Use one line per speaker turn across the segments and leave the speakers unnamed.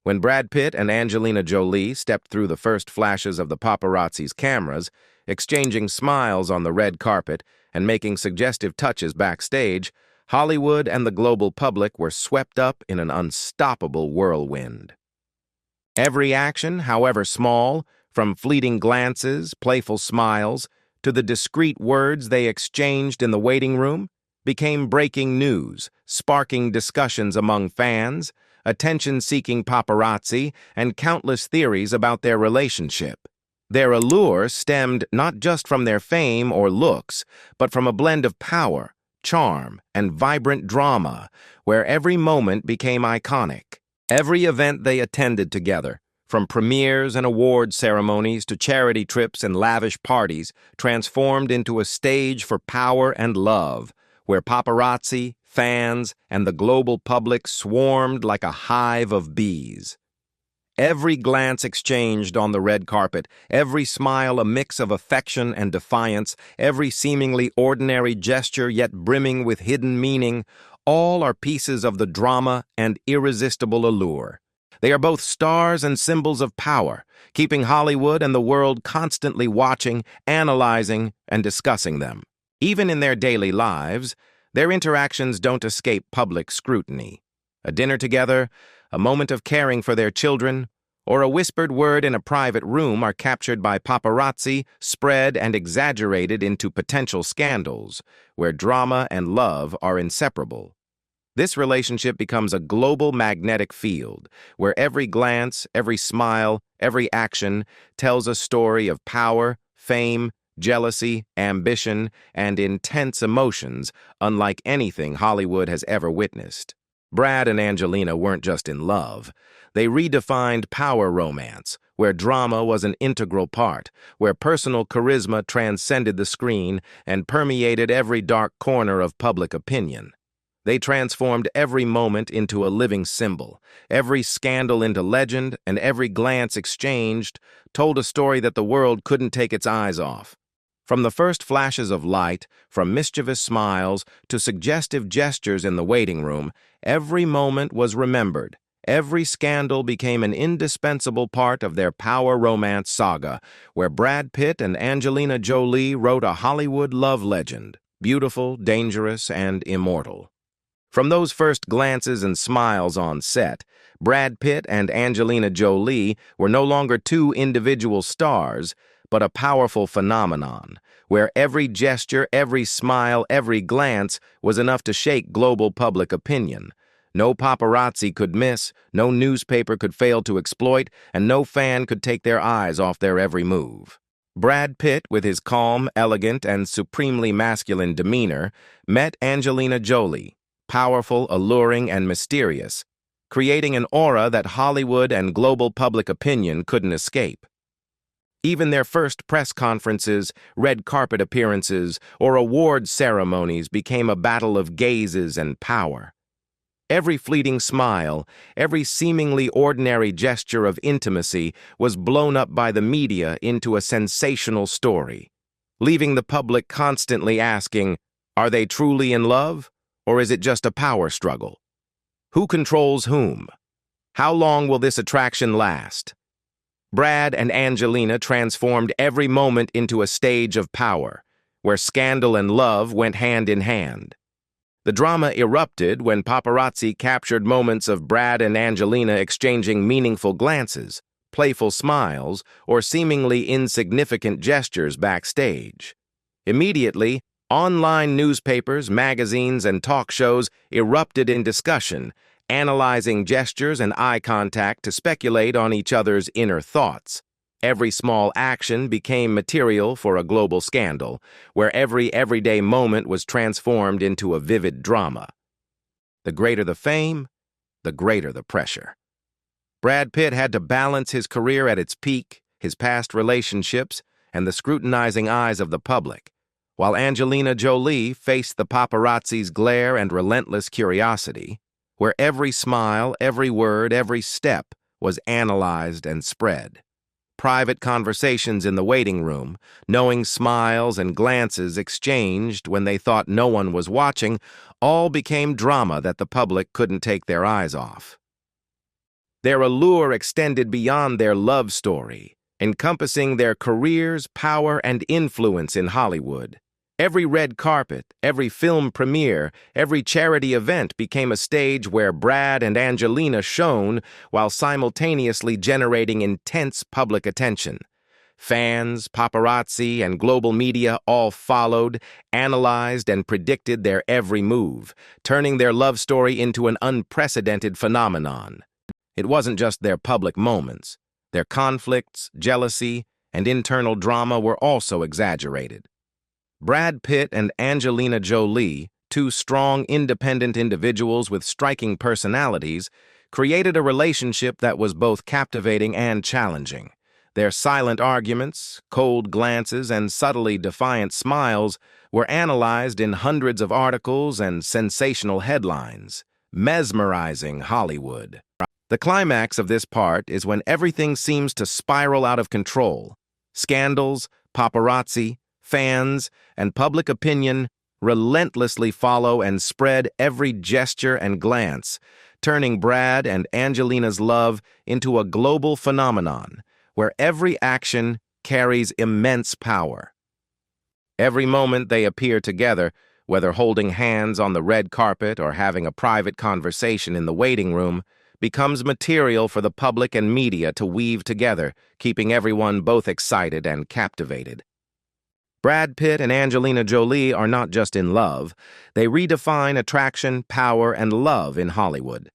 When Brad Pitt and Angelina Jolie stepped through the first flashes of the paparazzi's cameras, exchanging smiles on the red carpet and making suggestive touches backstage, Hollywood and the global public were swept up in an unstoppable whirlwind. Every action, however small, from fleeting glances, playful smiles, to the discreet words they exchanged in the waiting room, became breaking news, sparking discussions among fans, attention-seeking paparazzi, and countless theories about their relationship. Their allure stemmed not just from their fame or looks, but from a blend of power, charm, and vibrant drama, where every moment became iconic. Every event they attended together, from premieres and award ceremonies to charity trips and lavish parties, transformed into a stage for power and love, where paparazzi, fans, and the global public swarmed like a hive of bees. Every glance exchanged on the red carpet, every smile a mix of affection and defiance, every seemingly ordinary gesture yet brimming with hidden meaning, all are pieces of the drama and irresistible allure. They are both stars and symbols of power, keeping Hollywood and the world constantly watching, analyzing, and discussing them. Even in their daily lives, their interactions don't escape public scrutiny. A dinner together, a moment of caring for their children, or a whispered word in a private room are captured by paparazzi, spread and exaggerated into potential scandals, where drama and love are inseparable. This relationship becomes a global magnetic field, where every glance, every smile, every action tells a story of power, fame, jealousy, ambition, and intense emotions unlike anything Hollywood has ever witnessed. Brad and Angelina weren't just in love. They redefined power romance, where drama was an integral part, where personal charisma transcended the screen and permeated every dark corner of public opinion. They transformed every moment into a living symbol, every scandal into legend, and every glance exchanged told a story that the world couldn't take its eyes off. From the first flashes of light, from mischievous smiles to suggestive gestures in the waiting room, every moment was remembered. Every scandal became an indispensable part of their power romance saga, where Brad Pitt and Angelina Jolie wrote a Hollywood love legend, beautiful, dangerous, and immortal. From those first glances and smiles on set, Brad Pitt and Angelina Jolie were no longer two individual stars, but a powerful phenomenon, where every gesture, every smile, every glance was enough to shake global public opinion. No paparazzi could miss, no newspaper could fail to exploit, and no fan could take their eyes off their every move. Brad Pitt, with his calm, elegant, and supremely masculine demeanor, met Angelina Jolie, powerful, alluring, and mysterious, creating an aura that Hollywood and global public opinion couldn't escape. Even their first press conferences, red carpet appearances, or award ceremonies became a battle of gazes and power. Every fleeting smile, every seemingly ordinary gesture of intimacy was blown up by the media into a sensational story, leaving the public constantly asking, are they truly in love, or is it just a power struggle? Who controls whom? How long will this attraction last? Brad and Angelina transformed every moment into a stage of power, where scandal and love went hand in hand. The drama erupted when paparazzi captured moments of Brad and Angelina exchanging meaningful glances, playful smiles, or seemingly insignificant gestures backstage. Immediately, online newspapers, magazines, and talk shows erupted in discussion, analyzing gestures and eye contact to speculate on each other's inner thoughts. Every small action became material for a global scandal, where every everyday moment was transformed into a vivid drama. The greater the fame, the greater the pressure. Brad Pitt had to balance his career at its peak, his past relationships, and the scrutinizing eyes of the public, while Angelina Jolie faced the paparazzi's glare and relentless curiosity, where every smile, every word, every step was analyzed and spread. Private conversations in the waiting room, knowing smiles and glances exchanged when they thought no one was watching, all became drama that the public couldn't take their eyes off. Their allure extended beyond their love story, encompassing their careers, power, and influence in Hollywood. Every red carpet, every film premiere, every charity event became a stage where Brad and Angelina shone while simultaneously generating intense public attention. Fans, paparazzi, and global media all followed, analyzed, and predicted their every move, turning their love story into an unprecedented phenomenon. It wasn't just their public moments. Their conflicts, jealousy, and internal drama were also exaggerated. Brad Pitt and Angelina Jolie, two strong, independent individuals with striking personalities, created a relationship that was both captivating and challenging. Their silent arguments, cold glances, and subtly defiant smiles were analyzed in hundreds of articles and sensational headlines, mesmerizing Hollywood. The climax of this part is when everything seems to spiral out of control. Scandals, paparazzi, fans, and public opinion relentlessly follow and spread every gesture and glance, turning Brad and Angelina's love into a global phenomenon where every action carries immense power. Every moment they appear together, whether holding hands on the red carpet or having a private conversation in the waiting room, becomes material for the public and media to weave together, keeping everyone both excited and captivated. Brad Pitt and Angelina Jolie are not just in love, they redefine attraction, power, and love in Hollywood.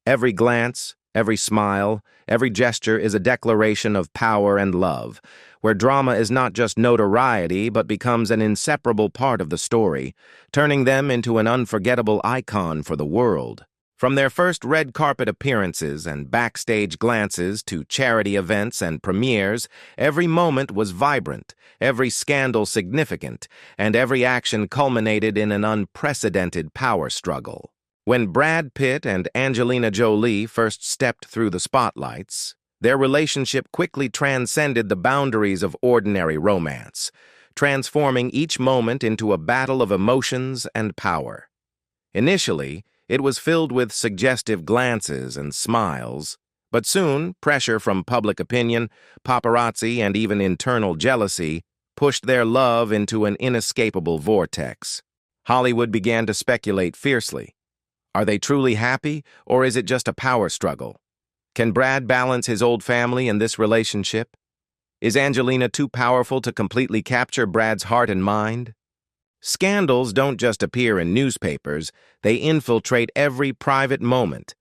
Every glance, every smile, every gesture is a declaration of power and love, where drama is not just notoriety but becomes an inseparable part of the story, turning them into an unforgettable icon for the world. From their first red carpet appearances and backstage glances to charity events and premieres, every moment was vibrant, every scandal significant, and every action culminated in an unprecedented power struggle. When Brad Pitt and Angelina Jolie first stepped through the spotlights, their relationship quickly transcended the boundaries of ordinary romance, transforming each moment into a battle of emotions and power. Initially, it was filled with suggestive glances and smiles, but soon pressure from public opinion, paparazzi, and even internal jealousy pushed their love into an inescapable vortex. Hollywood began to speculate fiercely. Are they truly happy, or is it just a power struggle? Can Brad balance his old family in this relationship? Is Angelina too powerful to completely capture Brad's heart and mind? Scandals don't just appear in newspapers, they infiltrate every private moment.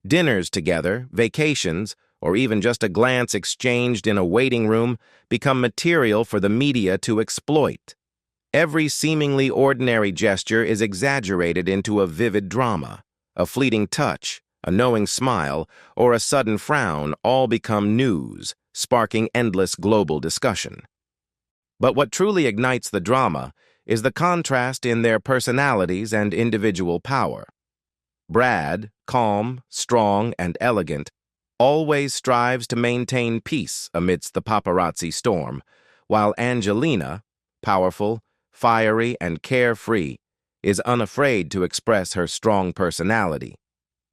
Dinners together, vacations, or even just a glance exchanged in a waiting room become material for the media to exploit. Every seemingly ordinary gesture is exaggerated into a vivid drama. A fleeting touch, a knowing smile, or a sudden frown all become news, sparking endless global discussion. But what truly ignites the drama is the contrast in their personalities and individual power. Brad, calm, strong, and elegant, always strives to maintain peace amidst the paparazzi storm, while Angelina, powerful, fiery, and carefree, is unafraid to express her strong personality.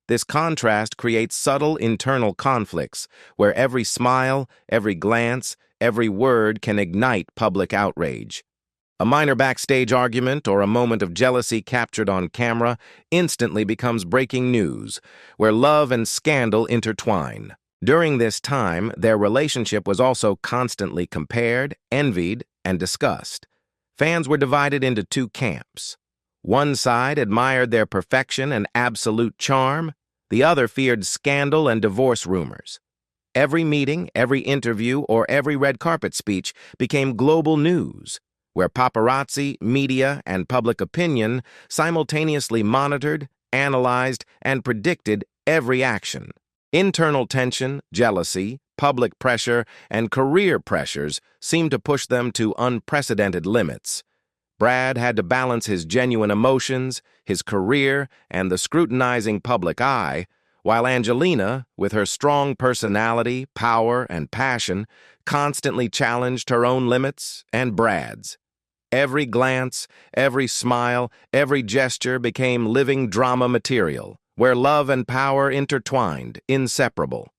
This contrast creates subtle internal conflicts where every smile, every glance, every word can ignite public outrage. A minor backstage argument or a moment of jealousy captured on camera instantly becomes breaking news, where love and scandal intertwine. During this time, their relationship was also constantly compared, envied, and discussed. Fans were divided into two camps. One side admired their perfection and absolute charm, the other feared scandal and divorce rumors. Every meeting, every interview, or every red carpet speech became global news, where paparazzi, media, and public opinion simultaneously monitored, analyzed, and predicted every action. Internal tension, jealousy, public pressure, and career pressures seemed to push them to unprecedented limits. Brad had to balance his genuine emotions, his career, and the scrutinizing public eye, while Angelina, with her strong personality, power, and passion, constantly challenged her own limits and Brad's. Every glance, every smile, every gesture became living drama material, where love and power intertwined, inseparable.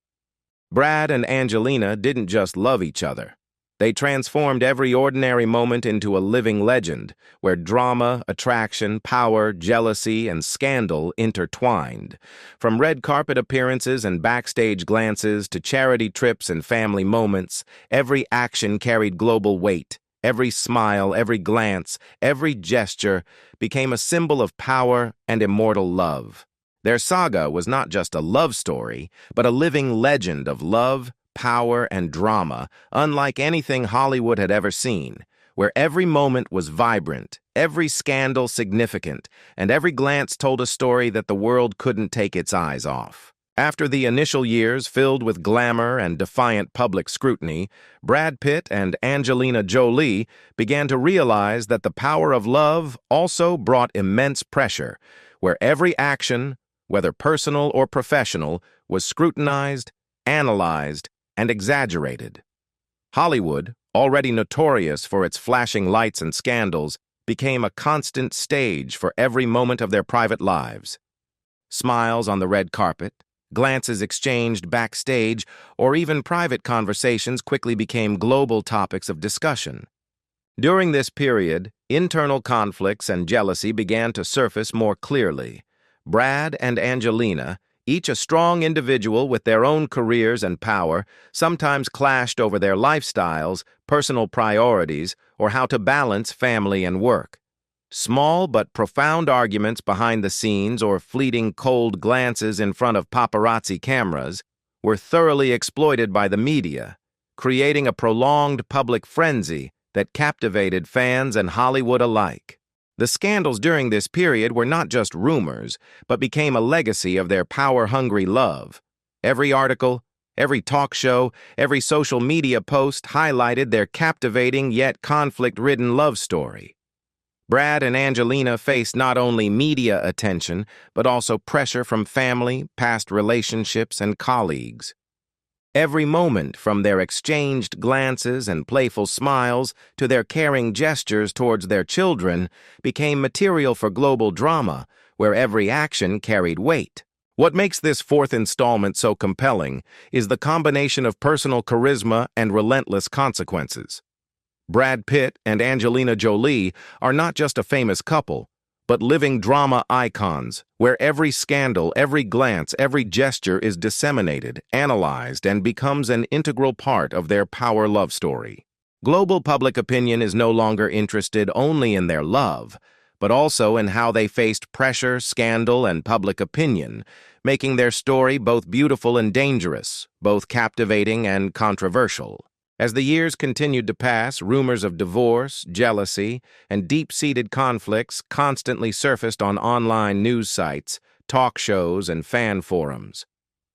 Brad and Angelina didn't just love each other. They transformed every ordinary moment into a living legend, where drama, attraction, power, jealousy, and scandal intertwined. From red carpet appearances and backstage glances to charity trips and family moments, every action carried global weight. Every smile, every glance, every gesture became a symbol of power and immortal love. Their saga was not just a love story, but a living legend of love, power, and drama, unlike anything Hollywood had ever seen, where every moment was vibrant, every scandal significant, and every glance told a story that the world couldn't take its eyes off. After the initial years filled with glamour and defiant public scrutiny, Brad Pitt and Angelina Jolie began to realize that the power of love also brought immense pressure, where every action, whether personal or professional, was scrutinized, analyzed, and exaggerated. Hollywood, already notorious for its flashing lights and scandals, became a constant stage for every moment of their private lives. Smiles on the red carpet, glances exchanged backstage, or even private conversations quickly became global topics of discussion. During this period, internal conflicts and jealousy began to surface more clearly. Brad and Angelina, each a strong individual with their own careers and power, sometimes clashed over their lifestyles, personal priorities, or how to balance family and work. Small but profound arguments behind the scenes or fleeting cold glances in front of paparazzi cameras were thoroughly exploited by the media, creating a prolonged public frenzy that captivated fans and Hollywood alike. The scandals during this period were not just rumors, but became a legacy of their power-hungry love. Every article, every talk show, every social media post highlighted their captivating yet conflict-ridden love story. Brad and Angelina faced not only media attention, but also pressure from family, past relationships, and colleagues. Every moment, from their exchanged glances and playful smiles to their caring gestures towards their children, became material for global drama, where every action carried weight. What makes this fourth installment so compelling is the combination of personal charisma and relentless consequences. Brad Pitt and Angelina Jolie are not just a famous couple, but living drama icons, where every scandal, every glance, every gesture is disseminated, analyzed, and becomes an integral part of their power love story. Global public opinion is no longer interested only in their love, but also in how they faced pressure, scandal, and public opinion, making their story both beautiful and dangerous, both captivating and controversial. As the years continued to pass, rumors of divorce, jealousy, and deep-seated conflicts constantly surfaced on online news sites, talk shows, and fan forums.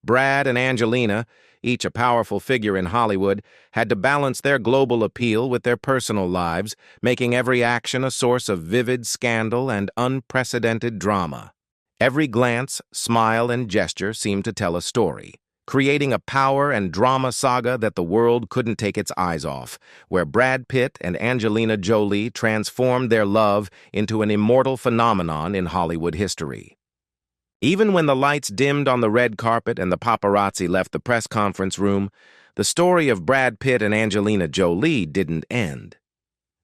Brad and Angelina, each a powerful figure in Hollywood, had to balance their global appeal with their personal lives, making every action a source of vivid scandal and unprecedented drama. Every glance, smile, and gesture seemed to tell a story, creating a power and drama saga that the world couldn't take its eyes off, where Brad Pitt and Angelina Jolie transformed their love into an immortal phenomenon in Hollywood history. Even when the lights dimmed on the red carpet and the paparazzi left the press conference room, the story of Brad Pitt and Angelina Jolie didn't end.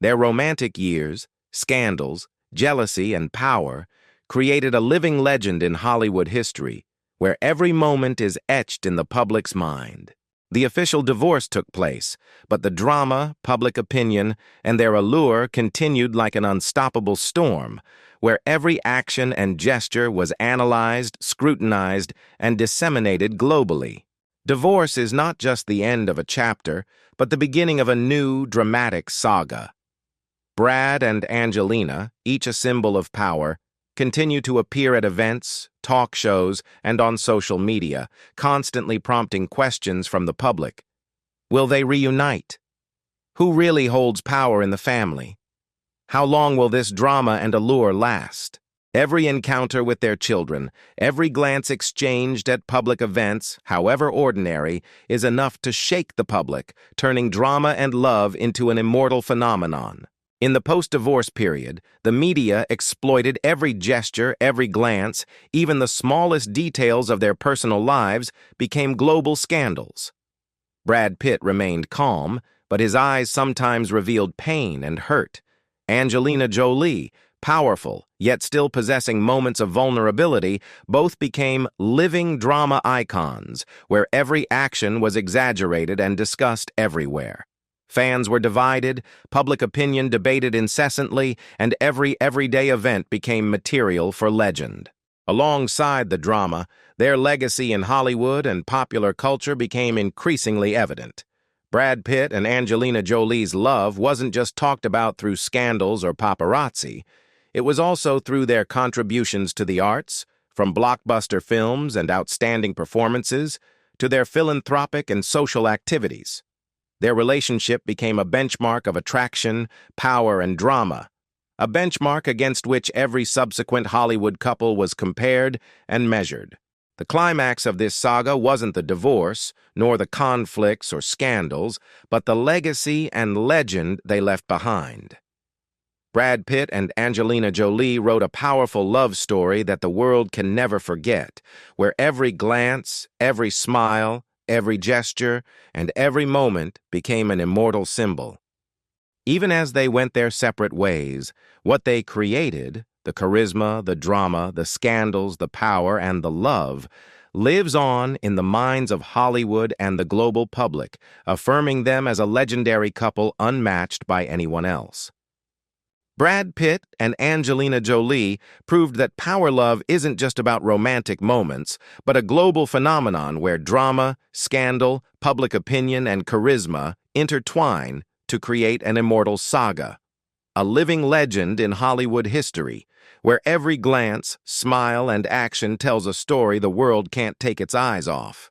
Their romantic years, scandals, jealousy, and power created a living legend in Hollywood history, where every moment is etched in the public's mind. The official divorce took place, but the drama, public opinion, and their allure continued like an unstoppable storm, where every action and gesture was analyzed, scrutinized, and disseminated globally. Divorce is not just the end of a chapter, but the beginning of a new, dramatic saga. Brad and Angelina, each a symbol of power, continue to appear at events, talk shows, and on social media, constantly prompting questions from the public. Will they reunite? Who really holds power in the family? How long will this drama and allure last? Every encounter with their children, every glance exchanged at public events, however ordinary, is enough to shake the public, turning drama and love into an immortal phenomenon. In the post-divorce period, the media exploited every gesture, every glance, even the smallest details of their personal lives became global scandals. Brad Pitt remained calm, but his eyes sometimes revealed pain and hurt. Angelina Jolie, powerful, yet still possessing moments of vulnerability, both became living drama icons, where every action was exaggerated and discussed everywhere. Fans were divided, public opinion debated incessantly, and every everyday event became material for legend. Alongside the drama, their legacy in Hollywood and popular culture became increasingly evident. Brad Pitt and Angelina Jolie's love wasn't just talked about through scandals or paparazzi. It was also through their contributions to the arts, from blockbuster films and outstanding performances to their philanthropic and social activities. Their relationship became a benchmark of attraction, power, and drama, a benchmark against which every subsequent Hollywood couple was compared and measured. The climax of this saga wasn't the divorce, nor the conflicts or scandals, but the legacy and legend they left behind. Brad Pitt and Angelina Jolie wrote a powerful love story that the world can never forget, where every glance, every smile, every gesture, and every moment became an immortal symbol. Even as they went their separate ways, what they created, the charisma, the drama, the scandals, the power, and the love, lives on in the minds of Hollywood and the global public, affirming them as a legendary couple unmatched by anyone else. Brad Pitt and Angelina Jolie proved that power love isn't just about romantic moments, but a global phenomenon where drama, scandal, public opinion, and charisma intertwine to create an immortal saga. A living legend in Hollywood history, where every glance, smile, and action tells a story the world can't take its eyes off.